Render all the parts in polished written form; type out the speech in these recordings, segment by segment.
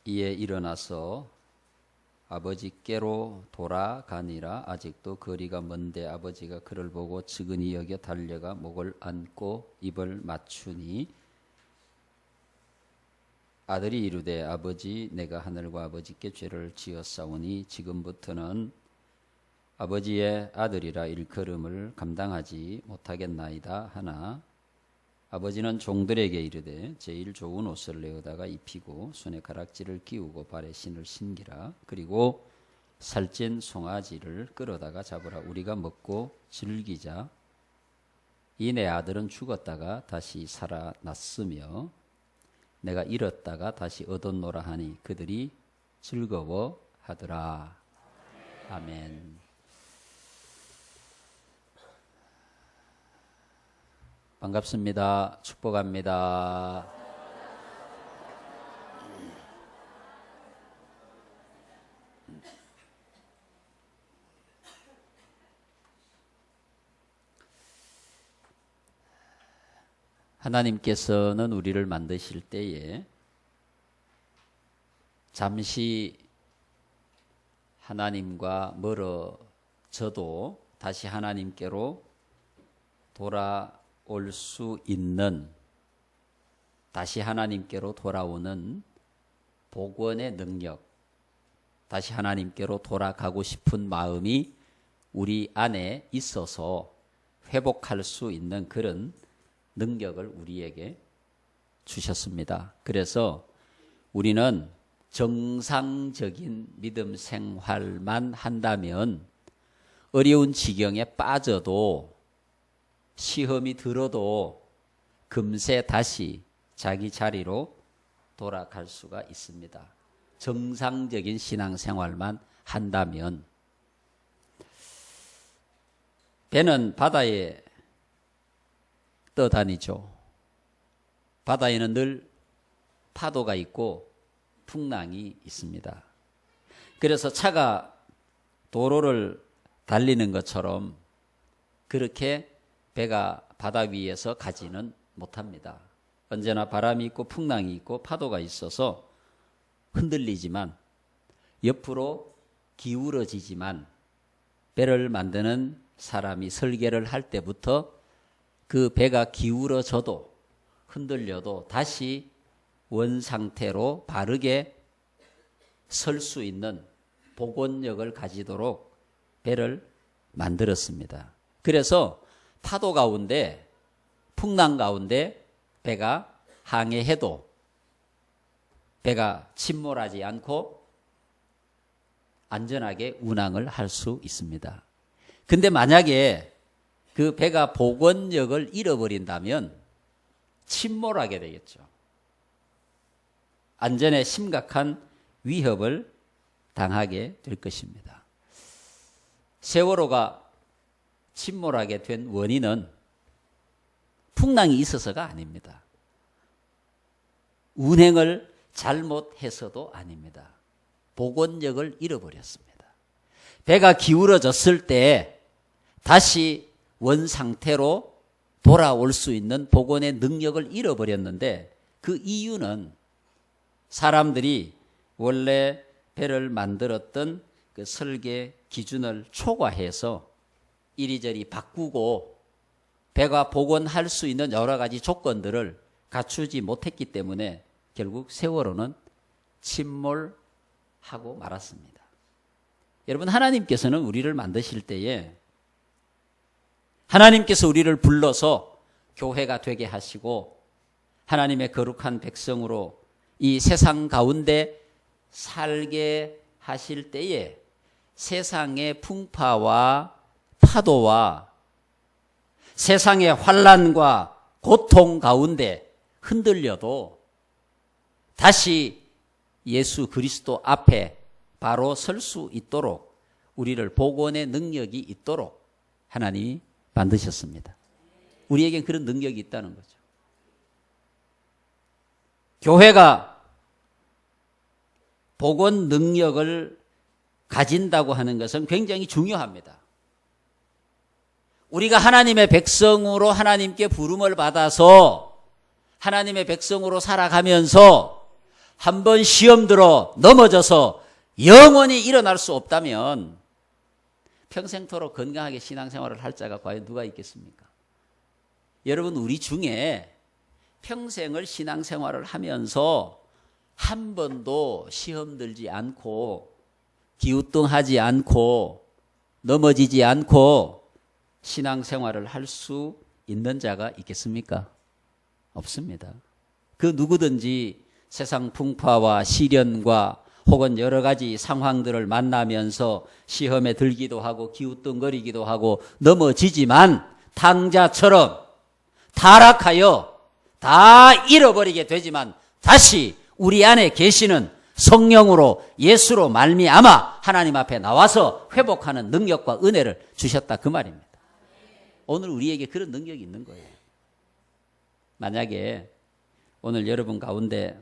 이에 일어나서 아버지께로 돌아가니라. 아직도 거리가 먼데 아버지가 그를 보고 측은히 여겨 달려가 목을 안고 입을 맞추니 아들이 이르되 아버지 내가 하늘과 아버지께 죄를 지었사오니 지금부터는 아버지의 아들이라 일컬음을 감당하지 못하겠나이다 하나 아버지는 종들에게 이르되 제일 좋은 옷을 내어다가 입히고 손에 가락지를 끼우고 발에 신을 신기라. 그리고 살찐 송아지를 끌어다가 잡으라. 우리가 먹고 즐기자. 이 내 아들은 죽었다가 다시 살아났으며 내가 잃었다가 다시 얻었노라 하니 그들이 즐거워하더라. 아멘. 반갑습니다. 축복합니다. 하나님께서는 우리를 만드실 때에 잠시 하나님과 멀어져도 다시 하나님께로 돌아올 수 있는, 다시 하나님께로 돌아오는 복원의 능력, 다시 하나님께로 돌아가고 싶은 마음이 우리 안에 있어서 회복할 수 있는 그런 능력을 우리에게 주셨습니다. 그래서 우리는 정상적인 믿음 생활만 한다면 어려운 지경에 빠져도 시험이 들어도 금세 다시 자기 자리로 돌아갈 수가 있습니다. 정상적인 신앙생활만 한다면. 배는 바다에 떠다니죠. 바다에는 늘 파도가 있고 풍랑이 있습니다. 그래서 차가 도로를 달리는 것처럼 그렇게 배가 바다 위에서 가지는 못합니다. 언제나 바람이 있고 풍랑이 있고 파도가 있어서 흔들리지만 옆으로 기울어지지만 배를 만드는 사람이 설계를 할 때부터 그 배가 기울어져도 흔들려도 다시 원상태로 바르게 설 수 있는 복원력을 가지도록 배를 만들었습니다. 그래서 파도 가운데, 풍랑 가운데 배가 항해해도 배가 침몰하지 않고 안전하게 운항을 할 수 있습니다. 근데 만약에 그 배가 복원력을 잃어버린다면 침몰하게 되겠죠. 안전에 심각한 위협을 당하게 될 것입니다. 세월호가 침몰하게 된 원인은 풍랑이 있어서가 아닙니다. 운행을 잘못해서도 아닙니다. 복원력을 잃어버렸습니다. 배가 기울어졌을 때 다시 원상태로 돌아올 수 있는 복원의 능력을 잃어버렸는데 그 이유는 사람들이 원래 배를 만들었던 그 설계 기준을 초과해서 이리저리 바꾸고 배가 복원할 수 있는 여러 가지 조건들을 갖추지 못했기 때문에 결국 세월호는 침몰하고 말았습니다. 여러분, 하나님께서는 우리를 만드실 때에 하나님께서 우리를 불러서 교회가 되게 하시고 하나님의 거룩한 백성으로 이 세상 가운데 살게 하실 때에 세상의 풍파와 파도와 세상의 환난과 고통 가운데 흔들려도 다시 예수 그리스도 앞에 바로 설 수 있도록 우리를 복원의 능력이 있도록 하나님이 만드셨습니다. 우리에겐 그런 능력이 있다는 거죠. 교회가 복원 능력을 가진다고 하는 것은 굉장히 중요합니다. 우리가 하나님의 백성으로 하나님께 부름을 받아서 하나님의 백성으로 살아가면서 한번 시험 들어 넘어져서 영원히 일어날 수 없다면 평생토록 건강하게 신앙생활을 할 자가 과연 누가 있겠습니까? 여러분, 우리 중에 평생을 신앙생활을 하면서 한 번도 시험 들지 않고 기우뚱하지 않고 넘어지지 않고 신앙생활을 할 수 있는 자가 있겠습니까? 없습니다. 그 누구든지 세상 풍파와 시련과 혹은 여러 가지 상황들을 만나면서 시험에 들기도 하고 기우뚱거리기도 하고 넘어지지만 탕자처럼 타락하여 다 잃어버리게 되지만 다시 우리 안에 계시는 성령으로 예수로 말미암아 하나님 앞에 나와서 회복하는 능력과 은혜를 주셨다, 그 말입니다. 오늘 우리에게 그런 능력이 있는 거예요. 만약에 오늘 여러분 가운데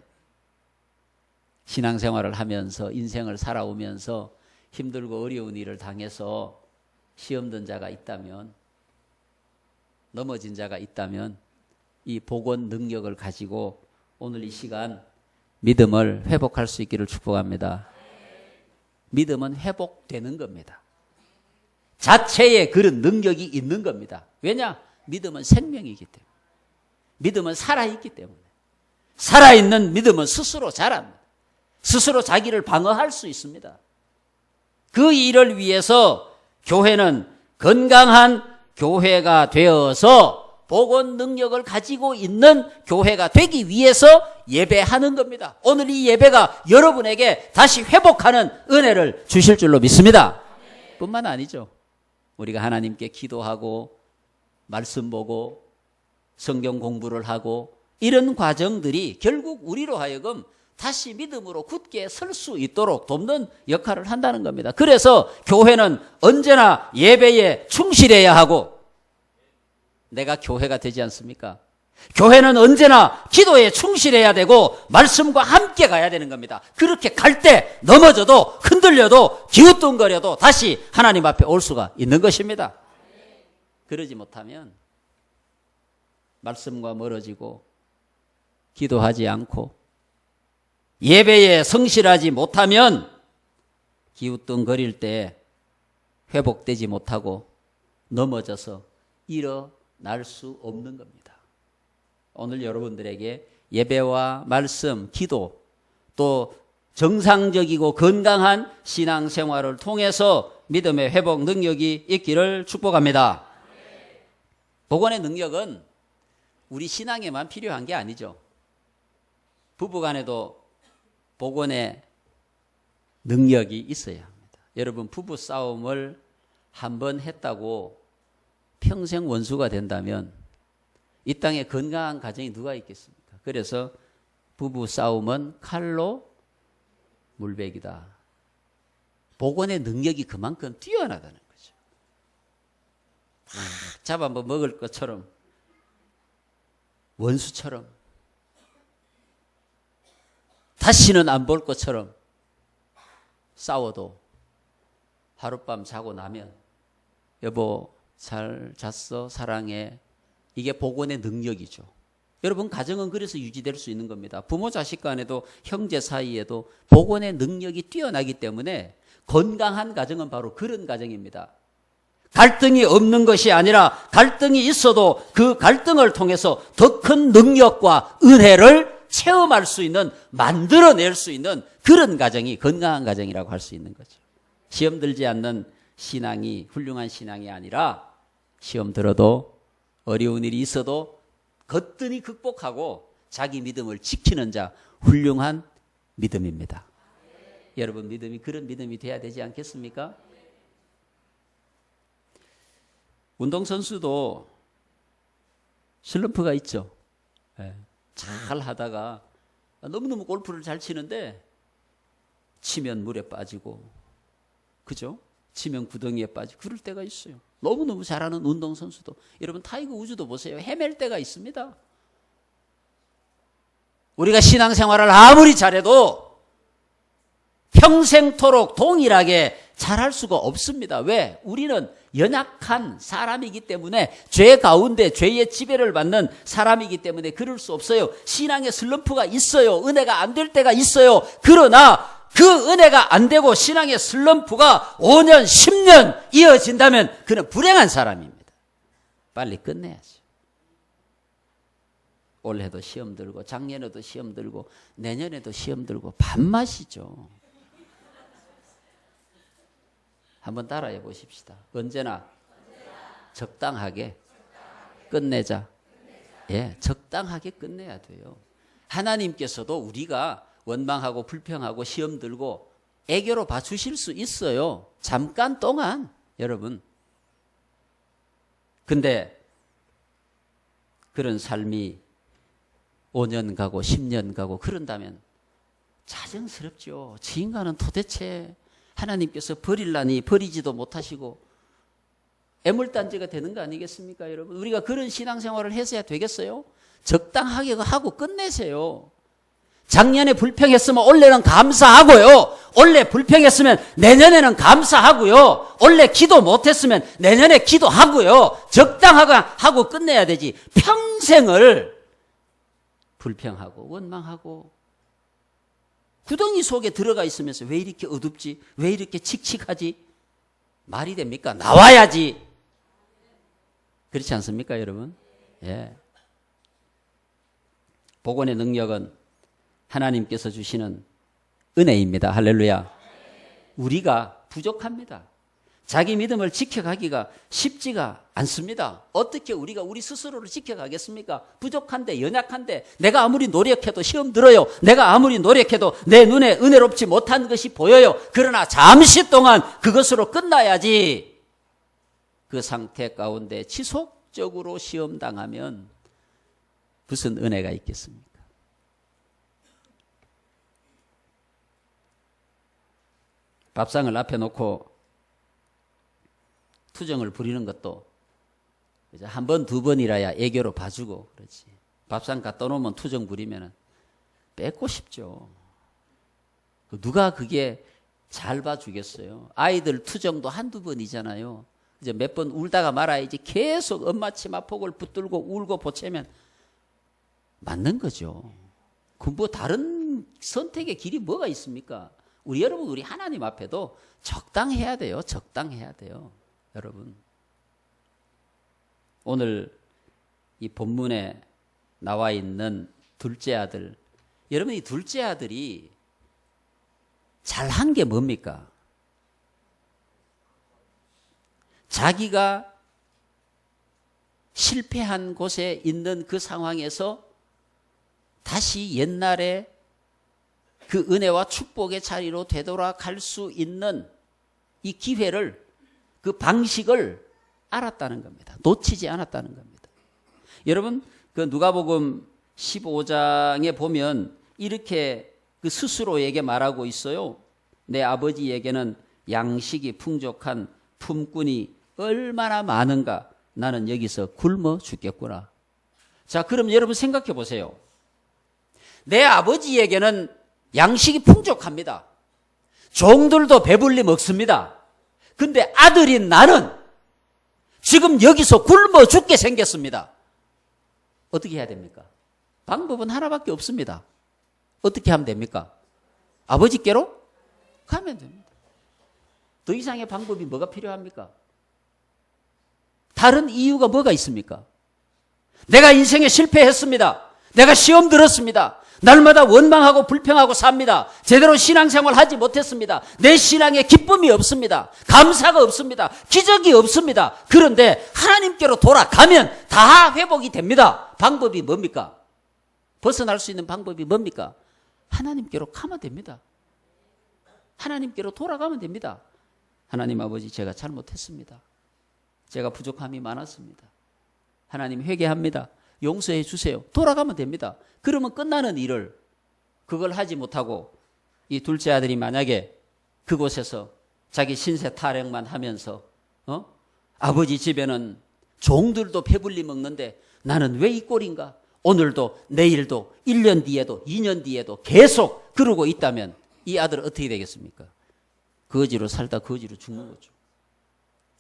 신앙생활을 하면서 인생을 살아오면서 힘들고 어려운 일을 당해서 시험 든 자가 있다면, 넘어진 자가 있다면 이 복원 능력을 가지고 오늘 이 시간 믿음을 회복할 수 있기를 축복합니다. 믿음은 회복되는 겁니다. 자체에 그런 능력이 있는 겁니다. 왜냐? 믿음은 생명이기 때문에. 믿음은 살아있기 때문에. 살아있는 믿음은 스스로 자랍니다. 스스로 자기를 방어할 수 있습니다. 그 일을 위해서 교회는 건강한 교회가 되어서 복원 능력을 가지고 있는 교회가 되기 위해서 예배하는 겁니다. 오늘 이 예배가 여러분에게 다시 회복하는 은혜를 주실 줄로 믿습니다. 뿐만 아니죠. 우리가 하나님께 기도하고 말씀 보고 성경 공부를 하고 이런 과정들이 결국 우리로 하여금 다시 믿음으로 굳게 설 수 있도록 돕는 역할을 한다는 겁니다. 그래서 교회는 언제나 예배에 충실해야 하고, 내가 교회가 되지 않습니까? 교회는 언제나 기도에 충실해야 되고 말씀과 함께 가야 되는 겁니다. 그렇게 갈 때 넘어져도 흔들려도 기우뚱거려도 다시 하나님 앞에 올 수가 있는 것입니다. 그러지 못하면 말씀과 멀어지고 기도하지 않고 예배에 성실하지 못하면 기우뚱거릴 때 회복되지 못하고 넘어져서 일어날 수 없는 겁니다. 오늘 여러분들에게 예배와 말씀, 기도, 또 정상적이고 건강한 신앙생활을 통해서 믿음의 회복 능력이 있기를 축복합니다. 복원의 능력은 우리 신앙에만 필요한 게 아니죠. 부부간에도 복원의 능력이 있어야 합니다. 여러분, 부부 싸움을 한번 했다고 평생 원수가 된다면 이 땅에 건강한 가정이 누가 있겠습니까? 그래서 부부 싸움은 칼로 물베기다. 복원의 능력이 그만큼 뛰어나다는 거죠. 잡아 먹을 것처럼, 원수처럼, 다시는 안 볼 것처럼 싸워도 하룻밤 자고 나면 여보 잘 잤어? 사랑해. 이게 복원의 능력이죠. 여러분, 가정은 그래서 유지될 수 있는 겁니다. 부모 자식 간에도 형제 사이에도 복원의 능력이 뛰어나기 때문에 건강한 가정은 바로 그런 가정입니다. 갈등이 없는 것이 아니라 갈등이 있어도 그 갈등을 통해서 더 큰 능력과 은혜를 체험할 수 있는, 만들어낼 수 있는 그런 가정이 건강한 가정이라고 할 수 있는 거죠. 시험 들지 않는 신앙이 훌륭한 신앙이 아니라 시험 들어도 어려운 일이 있어도 거뜬히 극복하고 자기 믿음을 지키는 자, 훌륭한 믿음입니다. 여러분, 믿음이 그런 믿음이 돼야 되지 않겠습니까? 운동선수도 슬럼프가 있죠. 잘 하다가 너무너무 골프를 잘 치는데 치면 물에 빠지고, 그죠? 치면 구덩이에 빠지고 그럴 때가 있어요. 너무너무 잘하는 운동선수도. 여러분, 타이거 우즈도 보세요. 헤맬 때가 있습니다. 우리가 신앙생활을 아무리 잘해도 평생토록 동일하게 잘할 수가 없습니다. 왜? 우리는 연약한 사람이기 때문에, 죄 가운데 죄의 지배를 받는 사람이기 때문에 그럴 수 없어요. 신앙의 슬럼프가 있어요. 은혜가 안 될 때가 있어요. 그러나 그 은혜가 안 되고 신앙의 슬럼프가 5년, 10년 이어진다면 그는 불행한 사람입니다. 빨리 끝내야죠. 올해도 시험 들고 작년에도 시험 들고 내년에도 시험 들고 밥맛이죠. 한번 따라해 보십시다. 언제나 적당하게 끝내자. 예, 적당하게 끝내야 돼요. 하나님께서도 우리가 원망하고 불평하고 시험 들고 애교로 봐주실 수 있어요. 잠깐 동안, 여러분. 근데 그런 삶이 5년 가고 10년 가고 그런다면 자정스럽죠. 저 인간은 도대체 하나님께서 버릴라니 버리지도 못하시고 애물단지가 되는 거 아니겠습니까, 여러분? 우리가 그런 신앙생활을 해서야 되겠어요? 적당하게 하고 끝내세요. 작년에 불평했으면 올해는 감사하고요. 올해 불평했으면 내년에는 감사하고요. 올해 기도 못했으면 내년에 기도하고요. 적당하게 하고 끝내야 되지. 평생을 불평하고 원망하고 구덩이 속에 들어가 있으면서 왜 이렇게 어둡지? 왜 이렇게 칙칙하지? 말이 됩니까? 나와야지. 그렇지 않습니까, 여러분? 예. 복원의 능력은 하나님께서 주시는 은혜입니다. 할렐루야. 우리가 부족합니다. 자기 믿음을 지켜가기가 쉽지가 않습니다. 어떻게 우리가 우리 스스로를 지켜가겠습니까? 부족한데, 연약한데, 내가 아무리 노력해도 시험 들어요. 내가 아무리 노력해도 내 눈에 은혜롭지 못한 것이 보여요. 그러나 잠시 동안 그것으로 끝나야지. 그 상태 가운데 지속적으로 시험당하면 무슨 은혜가 있겠습니까? 밥상을 앞에 놓고 투정을 부리는 것도 한 번, 두 번이라야 애교로 봐주고 그렇지. 밥상 갖다 놓으면 투정 부리면 뺏고 싶죠. 누가 그게 잘 봐주겠어요? 아이들 투정도 한두 번이잖아요. 이제 몇 번 울다가 말아야지 계속 엄마 치마폭을 붙들고 울고 보채면 맞는 거죠. 그 뭐 다른 선택의 길이 뭐가 있습니까? 우리 여러분, 우리 하나님 앞에도 적당해야 돼요. 적당해야 돼요. 여러분, 오늘 이 본문에 나와 있는 둘째 아들, 여러분, 이 둘째 아들이 잘한 게 뭡니까? 자기가 실패한 곳에 있는 그 상황에서 다시 옛날에 그 은혜와 축복의 자리로 되돌아갈 수 있는 이 기회를, 그 방식을 알았다는 겁니다. 놓치지 않았다는 겁니다. 여러분, 그 누가복음 15장에 보면 이렇게 그 스스로에게 말하고 있어요. 내 아버지에게는 양식이 풍족한 품꾼이 얼마나 많은가. 나는 여기서 굶어 죽겠구나. 자, 그럼 여러분 생각해 보세요. 내 아버지에게는 양식이 풍족합니다. 종들도 배불리 먹습니다. 근데 아들인 나는 지금 여기서 굶어 죽게 생겼습니다. 어떻게 해야 됩니까? 방법은 하나밖에 없습니다. 어떻게 하면 됩니까? 아버지께로 가면 됩니다. 더 이상의 방법이 뭐가 필요합니까? 다른 이유가 뭐가 있습니까? 내가 인생에 실패했습니다. 내가 시험 들었습니다. 날마다 원망하고 불평하고 삽니다. 제대로 신앙생활 하지 못했습니다. 내 신앙에 기쁨이 없습니다. 감사가 없습니다. 기적이 없습니다. 그런데 하나님께로 돌아가면 다 회복이 됩니다. 방법이 뭡니까? 벗어날 수 있는 방법이 뭡니까? 하나님께로 가면 됩니다. 하나님께로 돌아가면 됩니다. 하나님 아버지, 제가 잘못했습니다. 제가 부족함이 많았습니다. 하나님, 회개합니다. 용서해 주세요. 돌아가면 됩니다. 그러면 끝나는 일을 그걸 하지 못하고 이 둘째 아들이 만약에 그곳에서 자기 신세 타령만 하면서 아버지 집에는 종들도 배불리 먹는데 나는 왜 이 꼴인가? 오늘도 내일도 1년 뒤에도 2년 뒤에도 계속 그러고 있다면 이 아들 어떻게 되겠습니까? 거지로 살다 거지로 죽는 거죠.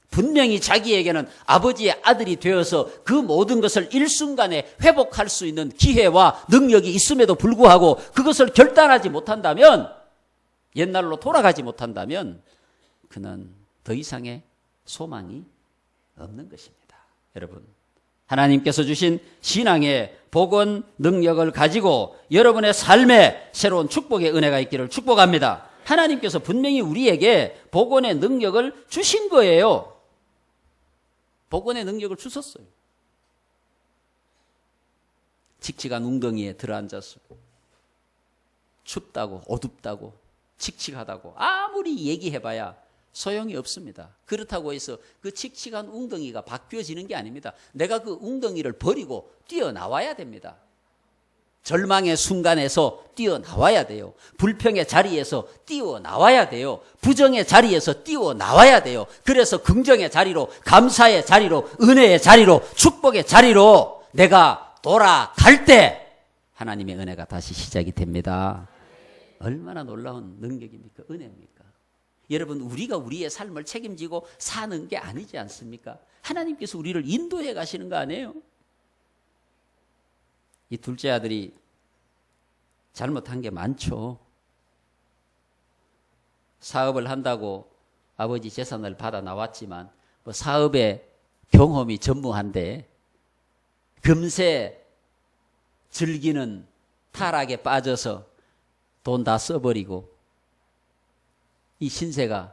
분명히 자기에게는 아버지의 아들이 되어서 그 모든 것을 일순간에 회복할 수 있는 기회와 능력이 있음에도 불구하고 그것을 결단하지 못한다면, 옛날로 돌아가지 못한다면 그는 더 이상의 소망이 없는 것입니다. 여러분, 하나님께서 주신 신앙의 복원 능력을 가지고 여러분의 삶에 새로운 축복의 은혜가 있기를 축복합니다. 하나님께서 분명히 우리에게 복원의 능력을 주신 거예요. 복원의 능력을 주셨어요. 칙칙한 웅덩이에 들어앉아서 춥다고 어둡다고 칙칙하다고 아무리 얘기해봐야 소용이 없습니다. 그렇다고 해서 그 칙칙한 웅덩이가 바뀌어지는 게 아닙니다. 내가 그 웅덩이를 버리고 뛰어나와야 됩니다. 절망의 순간에서 뛰어나와야 돼요. 불평의 자리에서 뛰어나와야 돼요. 부정의 자리에서 뛰어나와야 돼요. 그래서 긍정의 자리로, 감사의 자리로, 은혜의 자리로, 축복의 자리로 내가 돌아갈 때 하나님의 은혜가 다시 시작이 됩니다. 얼마나 놀라운 능력입니까? 은혜입니까? 여러분, 우리가 우리의 삶을 책임지고 사는 게 아니지 않습니까? 하나님께서 우리를 인도해 가시는 거 아니에요? 이 둘째 아들이 잘못한 게 많죠. 사업을 한다고 아버지 재산을 받아 나왔지만 뭐 사업의 경험이 전무한데 금세 즐기는 타락에 빠져서 돈 다 써버리고 이 신세가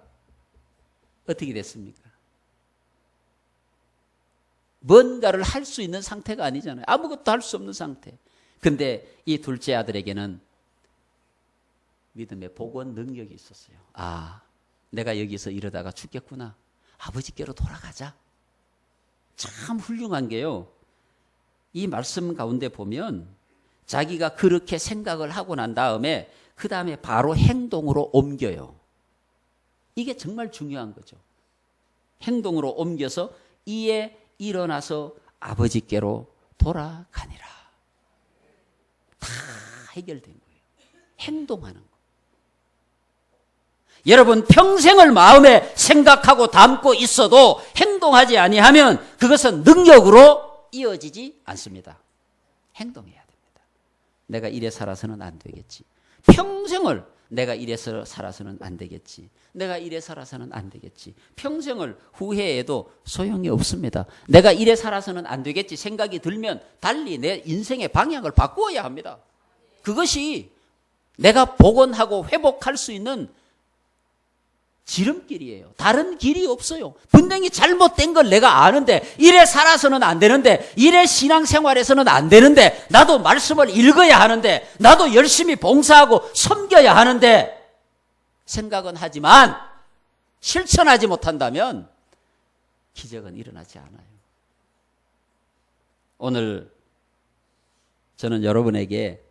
어떻게 됐습니까? 뭔가를 할 수 있는 상태가 아니잖아요. 아무것도 할 수 없는 상태. 근데 이 둘째 아들에게는 믿음의 복원 능력이 있었어요. 아, 내가 여기서 이러다가 죽겠구나. 아버지께로 돌아가자. 참 훌륭한 게요. 이 말씀 가운데 보면 자기가 그렇게 생각을 하고 난 다음에 그 다음에 바로 행동으로 옮겨요. 이게 정말 중요한 거죠. 행동으로 옮겨서 이에 일어나서 아버지께로 돌아가니라. 다 해결된 거예요. 행동하는 거. 여러분, 평생을 마음에 생각하고 담고 있어도 행동하지 아니하면 그것은 능력으로 이어지지 않습니다. 행동해야 됩니다. 내가 이래 살아서는 안 되겠지. 평생을 내가 이래서 살아서는 안 되겠지. 내가 이래 살아서는 안 되겠지. 평생을 후회해도 소용이 없습니다. 내가 이래 살아서는 안 되겠지 생각이 들면 달리 내 인생의 방향을 바꾸어야 합니다. 그것이 내가 복원하고 회복할 수 있는 지름길이에요. 다른 길이 없어요. 분명히 잘못된 걸 내가 아는데 이래 살아서는 안 되는데 이래 신앙생활에서는 안 되는데 나도 말씀을 읽어야 하는데 나도 열심히 봉사하고 섬겨야 하는데 생각은 하지만 실천하지 못한다면 기적은 일어나지 않아요. 오늘 저는 여러분에게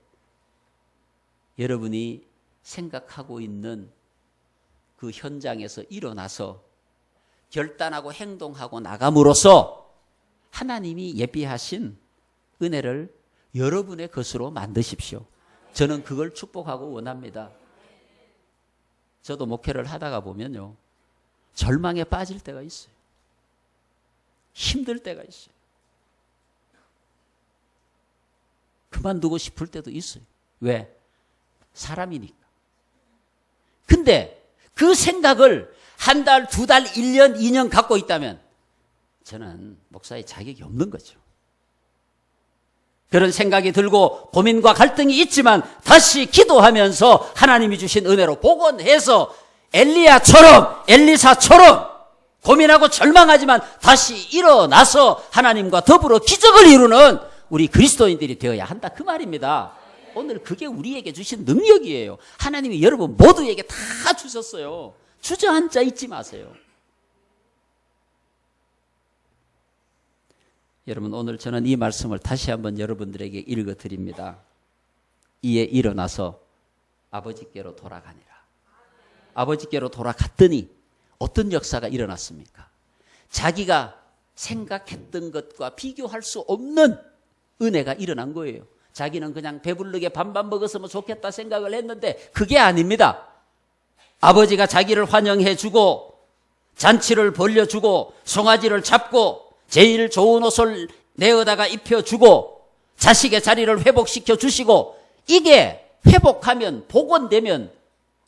여러분이 생각하고 있는 그 현장에서 일어나서 결단하고 행동하고 나감으로써 하나님이 예비하신 은혜를 여러분의 것으로 만드십시오. 저는 그걸 축복하고 원합니다. 저도 목회를 하다가 보면요, 절망에 빠질 때가 있어요. 힘들 때가 있어요. 그만두고 싶을 때도 있어요. 왜? 사람이니까. 근데 그 생각을 한 달, 두 달, 1년, 2년 갖고 있다면 저는 목사의 자격이 없는 거죠. 그런 생각이 들고 고민과 갈등이 있지만 다시 기도하면서 하나님이 주신 은혜로 복원해서 엘리야처럼, 엘리사처럼 고민하고 절망하지만 다시 일어나서 하나님과 더불어 기적을 이루는 우리 그리스도인들이 되어야 한다, 그 말입니다. 오늘 그게 우리에게 주신 능력이에요. 하나님이 여러분 모두에게 다 주셨어요. 주저앉아 있지 마세요. 여러분, 오늘 저는 이 말씀을 다시 한번 여러분들에게 읽어드립니다. 이에 일어나서 아버지께로 돌아가니라. 아버지께로 돌아갔더니 어떤 역사가 일어났습니까? 자기가 생각했던 것과 비교할 수 없는 은혜가 일어난 거예요. 자기는 그냥 배부르게 밥만 먹었으면 좋겠다 생각을 했는데 그게 아닙니다. 아버지가 자기를 환영해 주고 잔치를 벌려주고 송아지를 잡고 제일 좋은 옷을 내어다가 입혀주고 자식의 자리를 회복시켜 주시고 이게 회복하면 복원되면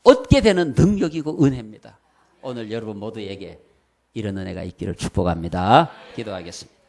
얻게 되는 능력이고 은혜입니다. 오늘 여러분 모두에게 이런 은혜가 있기를 축복합니다. 기도하겠습니다.